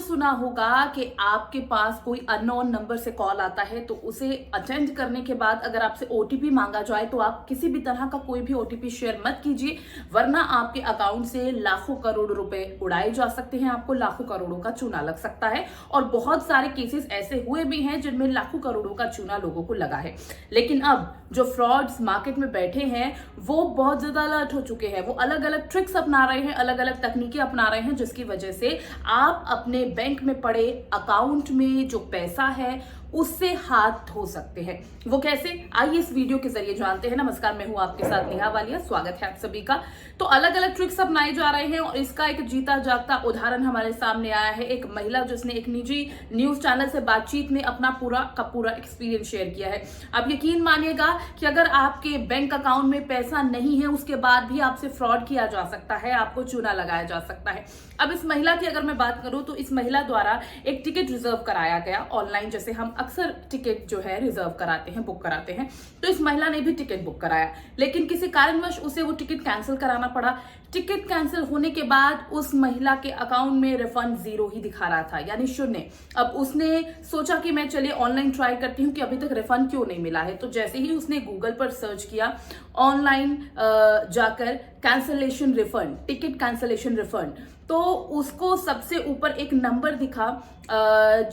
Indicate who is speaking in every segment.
Speaker 1: सुना होगा कि आपके पास कोई अननोन नंबर से कॉल आता है तो उसे अटेंड करने के बाद अगर आपसे ओटीपी मांगा जाए तो आप किसी भी तरह का कोई भी ओटीपी शेयर मत कीजिए, वरना आपके अकाउंट से लाखों करोड़ रुपए उड़ाए जा सकते हैं, आपको लाखों करोड़ों का चूना लग सकता है। और बहुत सारे केसेस ऐसे हुए भी हैं जिनमें लाखों करोड़ों का चूना लोगों को लगा है। लेकिन अब जो फ्रॉड्स मार्केट में बैठे हैं वो बहुत ज्यादा अलर्ट हो चुके हैं, वो अलग अलग ट्रिक्स अपना रहे हैं, अलग अलग तकनीकें अपना रहे हैं, जिसकी वजह से आप अपने बैंक में पड़े अकाउंट में जो पैसा है उससे हाथ धो सकते हैं। वो कैसे, आइए इस वीडियो के जरिए जानते हैं। नमस्कार, मैं हूं आपके साथ नेहा वालिया, स्वागत है आप सभी का। तो अलग अलग ट्रिक्स अपनाए जा रहे हैं और इसका एक जीता जागता उदाहरण हमारे सामने आया है। एक महिला जिसने एक निजी न्यूज चैनल से बातचीत में अपना पूरा का पूरा एक्सपीरियंस शेयर किया है। आप यकीन मानिएगा कि अगर आपके बैंक अकाउंट में पैसा नहीं है उसके बाद भी आपसे फ्रॉड किया जा सकता है, आपको चूना लगाया जा सकता है। अब इस महिला की अगर मैं बात करूं तो इस महिला द्वारा एक टिकट रिजर्व कराया गया ऑनलाइन, जैसे हम अक्सर टिकट जो है रिजर्व कराते हैं, बुक कराते हैं। तो इस महिला ने भी टिकट बुक कराया, लेकिन किसी कारणवश उसे वो टिकट कैंसिल कराना पड़ा। टिकट कैंसिल होने के बाद उस महिला के अकाउंट में रिफंड 0 ही दिखा रहा था, यानी शून्य। अब उसने सोचा कि मैं चलिए ऑनलाइन ट्राई करती हूँ कि अभी तक रिफंड क्यों नहीं मिला है। तो जैसे ही उसने गूगल पर सर्च किया, ऑनलाइन जाकर cancellation refund, ticket cancellation refund, तो उसको सबसे ऊपर एक नंबर दिखा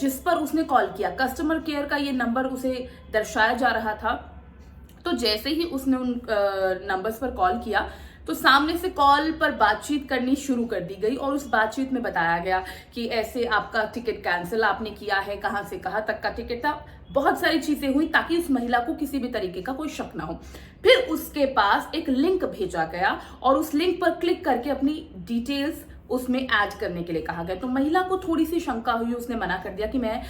Speaker 1: जिस पर उसने कॉल किया। कस्टमर केयर का ये नंबर उसे दर्शाया जा रहा था। तो जैसे ही उसने उन नंबर्स पर कॉल किया तो सामने से कॉल पर बातचीत करनी शुरू कर दी गई और उस बातचीत में बताया गया कि ऐसे आपका टिकट कैंसिल आपने किया है, कहां से कहां तक का टिकट था। बहुत सारी चीजें हुई ताकि उस महिला को किसी भी तरीके का कोई शक ना हो। फिर उसके पास एक लिंक भेजा गया और उस लिंक पर क्लिक करके अपनी डिटेल्स उसमें ऐड करने के लिए कहा गया। तो महिला को थोड़ी सी शंका हुई, उसने मना कर दिया कि मैं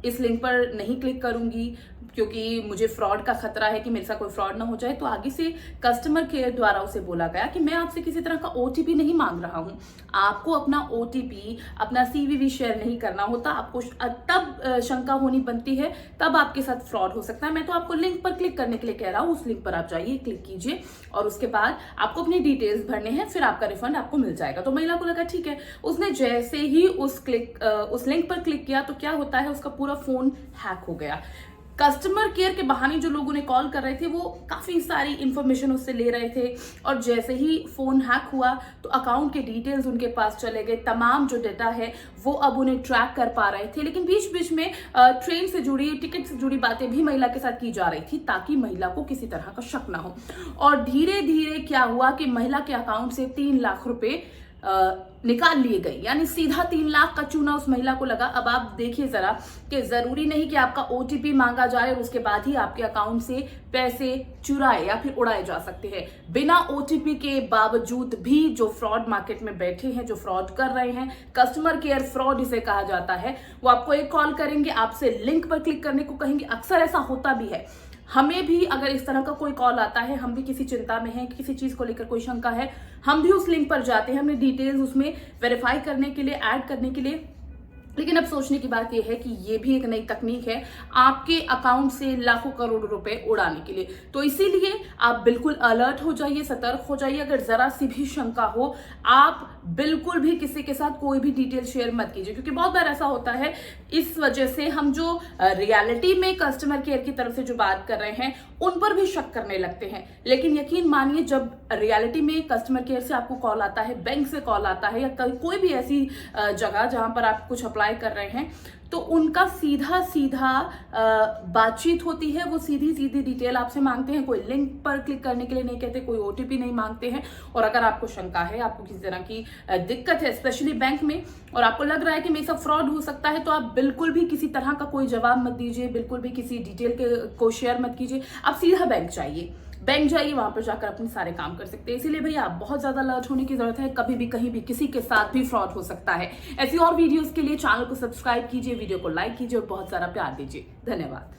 Speaker 1: इस लिंक पर नहीं क्लिक करूंगी क्योंकि मुझे फ्रॉड का खतरा है कि मेरे साथ कोई फ्रॉड ना हो जाए। तो आगे से कस्टमर केयर द्वारा उसे बोला गया कि मैं आपसे किसी तरह का ओटीपी नहीं मांग रहा हूं, आपको अपना ओटीपी, अपना सीवीवी शेयर नहीं करना होता। आपको तब शंका होनी बनती है, तब आपके साथ फ्रॉड हो सकता है। मैं तो आपको लिंक पर क्लिक करने के लिए कह रहा हूं, उस लिंक पर आप जाइए, क्लिक कीजिए और उसके बाद आपको अपनी डिटेल्स भरने हैं, फिर आपका रिफंड आपको मिल जाएगा। तो महिला को लगा ठीक है। उसने जैसे ही उस लिंक पर क्लिक किया तो क्या होता है, उसका पूरा फोन हैक हो गया। कस्टमर केयर के बहाने जो लोग उन्हें कॉल कर रहे थे वो काफी सारी इंफॉर्मेशन उससे ले रहे थे और जैसे ही फोन हैक हुआ तो अकाउंट के डिटेल्स उनके पास चले गए। तमाम जो डेटा है वो अब उन्हें ट्रैक कर पा रहे थे, लेकिन बीच बीच में ट्रेन से जुड़ी, टिकट से जुड़ी बातें भी महिला के साथ की जा रही थी ताकि महिला को किसी तरह का शक ना हो। और धीरे धीरे क्या हुआ कि महिला के अकाउंट से 3 लाख रुपए निकाल लिए गए, यानी सीधा 3 लाख का चूना उस महिला को लगा। अब आप देखिए जरा कि जरूरी नहीं कि आपका ओटीपी मांगा जाए और उसके बाद ही आपके अकाउंट से पैसे चुराए या फिर उड़ाए जा सकते हैं। बिना ओटीपी के बावजूद भी जो फ्रॉड मार्केट में बैठे हैं, जो फ्रॉड कर रहे हैं, कस्टमर केयर फ्रॉड इसे कहा जाता है, वो आपको एक कॉल करेंगे, आपसे लिंक पर क्लिक करने को कहेंगे। अक्सर ऐसा होता भी है, हमें भी अगर इस तरह का कोई कॉल आता है, हम भी किसी चिंता में हैं, किसी चीज को लेकर कोई शंका है, हम भी उस लिंक पर जाते हैं अपनी डिटेल्स उसमें वेरीफाई करने के लिए, ऐड करने के लिए। लेकिन अब सोचने की बात यह है कि यह भी एक नई तकनीक है आपके अकाउंट से लाखों करोड़ रुपए उड़ाने के लिए। तो इसीलिए आप बिल्कुल अलर्ट हो जाइए, सतर्क हो जाइए। अगर जरा सी भी शंका हो, आप बिल्कुल भी किसी के साथ कोई भी डिटेल शेयर मत कीजिए, क्योंकि बहुत बार ऐसा होता है। इस वजह से हम जो रियलिटी में कस्टमर केयर की तरफ से जो बात कर रहे हैं उन पर भी शक करने लगते हैं। लेकिन यकीन मानिए, जब रियलिटी में कस्टमर केयर से आपको कॉल आता है, बैंक से कॉल आता है या कोई भी ऐसी जगह जहां पर आप कुछ अप्लाई कर रहे हैं, तो उनका सीधा सीधा बातचीत होती है। वो सीधी सीधी डिटेल आपसे मांगते हैं, कोई लिंक पर क्लिक करने के लिए नहीं कहते, कोई ओटीपी नहीं मांगते हैं। और अगर आपको शंका है, आपको किसी तरह की दिक्कत है स्पेशली बैंक में, और आपको लग रहा है कि मेरे साथ फ्रॉड हो सकता है, तो आप बिल्कुल भी किसी तरह का कोई जवाब मत दीजिए, बिल्कुल भी किसी डिटेल को शेयर मत कीजिए। आप सीधा बैंक जाइए, वहां पर जाकर अपने सारे काम कर सकते हैं। इसीलिए भैया आप बहुत ज्यादा अलर्ट होने की जरूरत है, कभी भी कहीं भी किसी के साथ भी फ्रॉड हो सकता है। ऐसी और वीडियोस के लिए चैनल को सब्सक्राइब कीजिए, वीडियो को लाइक कीजिए और बहुत सारा प्यार दीजिए। धन्यवाद।